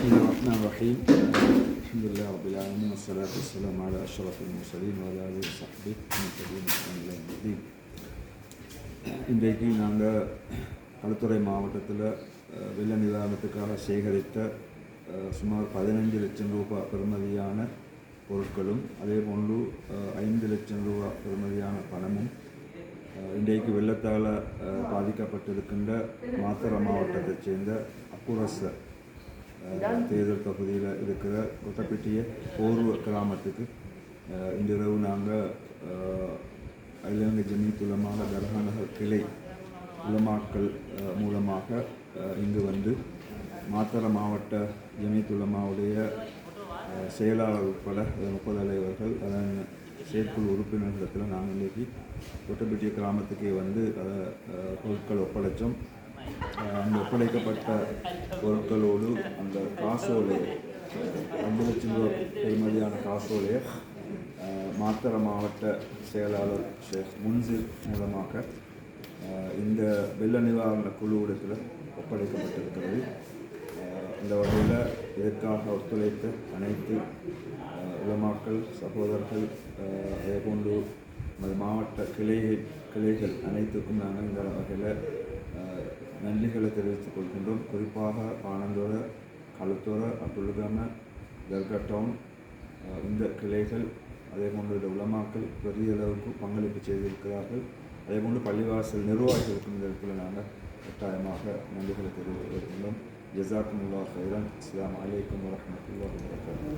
الله الرحمن الرحيم. الحمد لله رب العالمين والصلاة والسلام على أشرف المرسلين وعلى آله وصحبه المتقين إلى يوم الدين. இன்றைக்கு நாங்கள் களுத்துறை மாவட்டத்தில் வெள்ள நிவாரணத்துக்காக சேகரித்த சுமார் 15 லட்சம் ரூபாய் பெறுமதியான பொருட்களும் அதே போன்று 5 லட்சம் ரூபாய் பெறுமதியான பணமும் இன்றைக்கு வெள்ளத்தால் பாதிக்கப்பட்டிருக்கின்ற மாத்தறை மாவட்டத்தைச் சேர்ந்த அக்குரச தேர்தல் பகுதியில் இருக்கிற கொட்டப்பட்டிய பூர்வ கிராமத்துக்கு இன்றிரவு நாங்கள் அகில ஜமீத் உலமா தர்காநகர் கிளை உலமாக்கள் மூலமாக இங்கு வந்து மாத்தறை மாவட்ட ஜமீத் உலமாவுடைய செயலாளர் உட்பட 30 தலைவர்கள் அதன் செயற்குழு உறுப்பினர்களிடத்தில் நாங்கள் இன்றைக்கி கொட்டப்பட்டிய கிராமத்துக்கே வந்து பொருட்கள் ஒப்படைச்சோம். அங்கே ஒப்படைக்கப்பட்ட பொருட்களோடு அந்த காசோலையை 5 லட்சம் ரூபாய் பெறுமதியான காசோலையை மாத்தறை மாவட்ட செயலாளர் ஷேக் முன்சிர் மூலமாக இந்த வெள்ள நிவாரண குழுவிடத்தில் ஒப்படைக்கப்பட்டிருக்கிறது. இந்த வகையில் இதற்காக ஒத்துழைத்த அனைத்து உலமாக்கள் சகோதரர்கள் அதேபோன்று மாவட்ட கிளைகள் அனைத்துக்கும் நாங்கள் இந்த வகையில் நன்றிகளை தெரிவித்துக் கொள்கின்றோம். குறிப்பாக பாணந்தோர களுத்தோர அப்துல்காம தர்கா டவுன் இந்த கிளைகள் அதேபோன்று இந்த உலமாக்கள் பெரிய அளவுக்கு பங்களிப்பு செய்திருக்கிறார்கள். அதேபோன்று பள்ளிவாசல் நிர்வாகிகளுக்கும் இந்த இடத்துல நாங்கள் கட்டாயமாக நன்றிகளை தெரிவித்துக் கொள்கின்றோம். ஜஸாக்குமுல்லாஹ் கைரன். அஸ்ஸலாமு அலைக்கும் வரஹ்மத்துல்லாஹி வபரகாத்துஹு.